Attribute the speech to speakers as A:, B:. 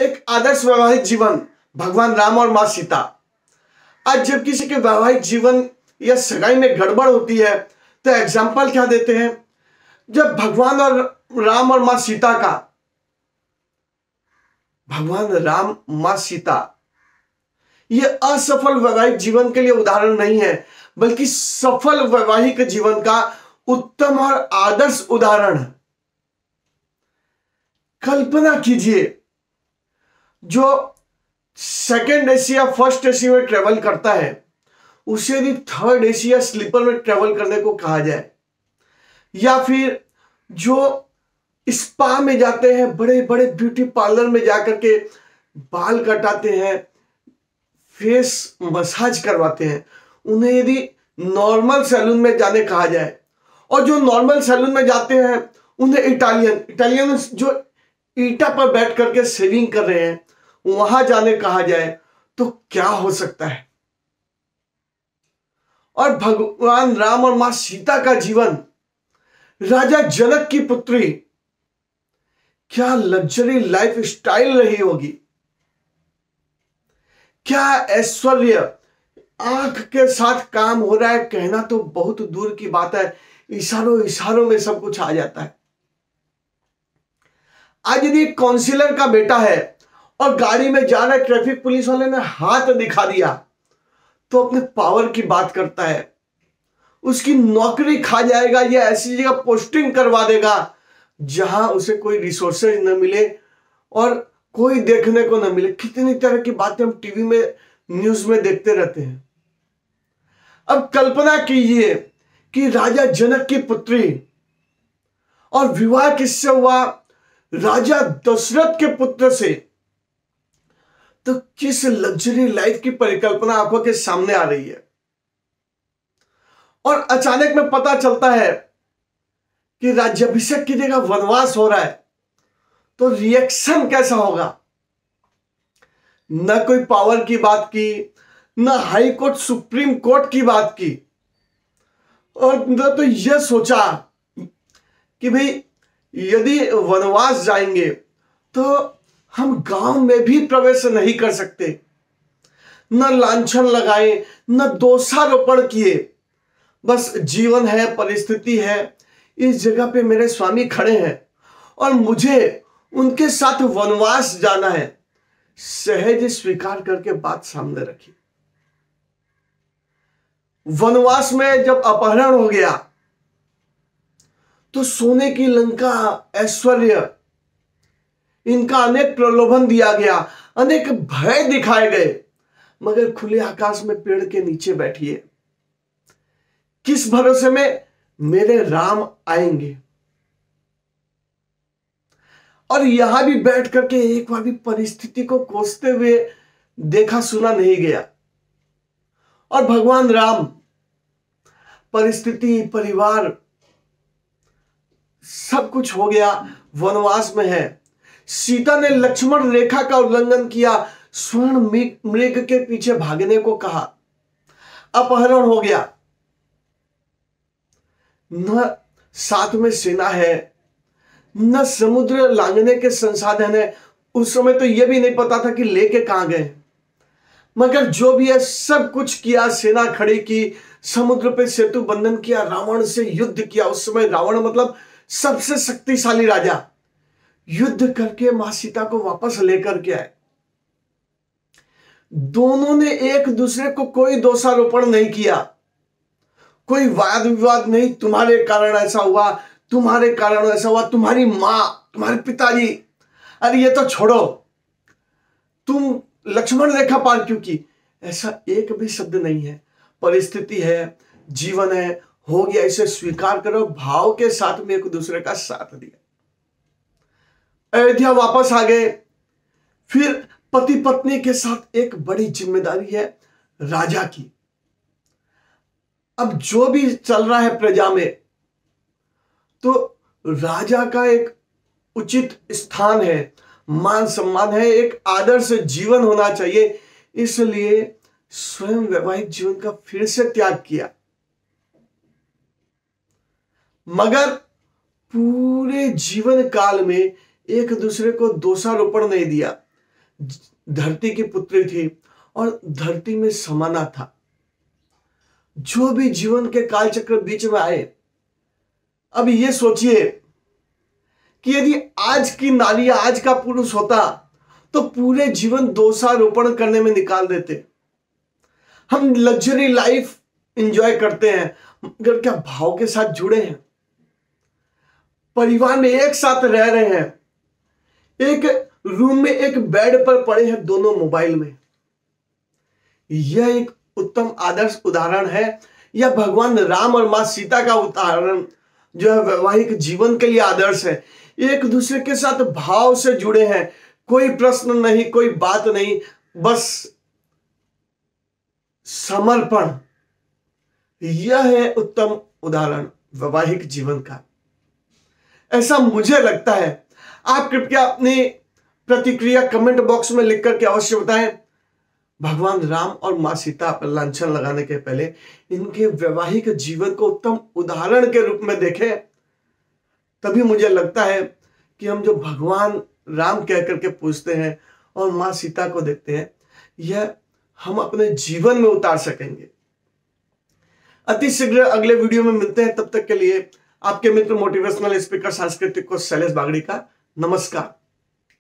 A: एक आदर्श वैवाहिक जीवन, भगवान राम और मां सीता। आज जब किसी के वैवाहिक जीवन या सगाई में गड़बड़ होती है तो एग्जाम्पल क्या देते हैं? जब भगवान राम और मां सीता का, भगवान राम मां सीता ये असफल वैवाहिक जीवन के लिए उदाहरण नहीं है, बल्कि सफल वैवाहिक जीवन का उत्तम और आदर्श उदाहरण है। कल्पना कीजिए, जो सेकेंड एसी या फर्स्ट एसी में ट्रेवल करता है उसे यदि थर्ड एसी या स्लीपर में ट्रेवल करने को कहा जाए, या फिर जो स्पा में जाते हैं, बड़े बड़े ब्यूटी पार्लर में जाकर के बाल कटाते हैं, फेस मसाज करवाते हैं, उन्हें यदि नॉर्मल सैलून में जाने कहा जाए, और जो नॉर्मल सैलून में जाते हैं उन्हें इटालियन जो ईटा पर बैठ करके शेविंग कर रहे हैं वहां जाने कहा जाए, तो क्या हो सकता है? और भगवान राम और मां सीता का जीवन, राजा जनक की पुत्री, क्या लग्जरी लाइफ स्टाइल रही होगी, क्या ऐश्वर्य, आंख के साथ काम हो रहा है कहना तो बहुत दूर की बात है, इशारों इशारों में सब कुछ आ जाता है। आज यदि काउंसिलर का बेटा है और गाड़ी में जा रहा है, ट्रैफिक पुलिस वाले ने हाथ दिखा दिया तो अपने पावर की बात करता है, उसकी नौकरी खा जाएगा या ऐसी जगह पोस्टिंग करवा देगा जहां उसे कोई रिसोर्सेज न मिले और कोई देखने को न मिले। कितनी तरह की बातें हम टीवी में, न्यूज में देखते रहते हैं। अब कल्पना कीजिए कि राजा जनक की पुत्री, और विवाह किससे हुआ? राजा दशरथ के पुत्र से। तो किस लग्जरी लाइफ की परिकल्पना आंखों के सामने आ रही है। और अचानक में पता चलता है कि राज्याभिषेक की जगह वनवास हो रहा है, तो रिएक्शन कैसा होगा? न कोई पावर की बात की, न हाई कोर्ट सुप्रीम कोर्ट की बात की, और न तो यह सोचा कि भाई यदि वनवास जाएंगे तो हम गांव में भी प्रवेश नहीं कर सकते, न लांछन लगाए, न दोषारोपण किए, बस जीवन है, परिस्थिति है, इस जगह पे मेरे स्वामी खड़े हैं और मुझे उनके साथ वनवास जाना है। सहज स्वीकार करके बात सामने रखी। वनवास में जब अपहरण हो गया तो सोने की लंका, ऐश्वर्य, इनका अनेक प्रलोभन दिया गया, अनेक भय दिखाए गए, मगर खुले आकाश में पेड़ के नीचे बैठिए, किस भरोसे में? मेरे राम आएंगे। और यहां भी बैठ करके एक बार भी परिस्थिति को कोसते हुए देखा सुना नहीं गया। और भगवान राम, परिस्थिति, परिवार, सब कुछ हो गया, वनवास में है। सीता ने लक्ष्मण रेखा का उल्लंघन किया, स्वर्ण मृग के पीछे भागने को कहा, अपहरण हो गया, न साथ में सेना है, न समुद्र लांघने के संसाधन है। उस समय तो यह भी नहीं पता था कि लेके कहां गए, मगर जो भी है सब कुछ किया, सेना खड़ी की, समुद्र पे सेतु बंधन किया, रावण से युद्ध किया। उस समय रावण मतलब सबसे शक्तिशाली राजा, युद्ध करके मां सीता को वापस लेकर के आए। दोनों ने एक दूसरे को कोई दोषारोपण नहीं किया, कोई वाद विवाद नहीं, तुम्हारे कारण ऐसा हुआ, तुम्हारे कारण ऐसा हुआ, तुम्हारी मां, तुम्हारे पिताजी, अरे ये तो छोड़ो, तुम लक्ष्मण रेखा पार क्यों की, ऐसा एक भी शब्द नहीं है। परिस्थिति है, जीवन है, हो गया, इसे स्वीकार करो, भाव के साथ में एक दूसरे का साथ दिया। अयोध्या वापस आ गए। फिर पति पत्नी के साथ एक बड़ी जिम्मेदारी है राजा की। अब जो भी चल रहा है प्रजा में, तो राजा का एक उचित स्थान है, मान सम्मान है, एक आदर्श जीवन होना चाहिए। इसलिए स्वयं वैवाहिक जीवन का फिर से त्याग किया, मगर पूरे जीवन काल में एक दूसरे को दोषारोपण नहीं दिया। धरती की पुत्री थी और धरती में समाना था। जो भी जीवन के कालचक्र बीच में आए, अब ये सोचिए कि यदि आज की नारी, आज का पुरुष होता तो पूरे जीवन दोषारोपण करने में निकाल देते। हम लग्जरी लाइफ एंजॉय करते हैं मगर क्या भाव के साथ जुड़े हैं? परिवार में एक साथ रह रहे हैं, एक रूम में एक बेड पर पड़े हैं, दोनों मोबाइल में। यह एक उत्तम आदर्श उदाहरण है, या भगवान राम और मां सीता का उदाहरण जो है वैवाहिक जीवन के लिए आदर्श है। एक दूसरे के साथ भाव से जुड़े हैं, कोई प्रश्न नहीं, कोई बात नहीं, बस समर्पण। यह है उत्तम उदाहरण वैवाहिक जीवन का, ऐसा मुझे लगता है। आप कृपया अपनी प्रतिक्रिया कमेंट बॉक्स में लिख करके अवश्य बताएं। भगवान राम और मां सीता पर लांछन लगाने के पहले इनके वैवाहिक जीवन को उत्तम उदाहरण के रूप में देखें, तभी मुझे लगता है कि हम जो भगवान राम कह करके पूछते हैं और मां सीता को देखते हैं, यह हम अपने जीवन में उतार सकेंगे। अति शीघ्र अगले वीडियो में मिलते हैं, तब तक के लिए आपके मित्र मोटिवेशनल स्पीकर सांस्कृतिक कोच शैलेश बागड़ी का नमस्कार।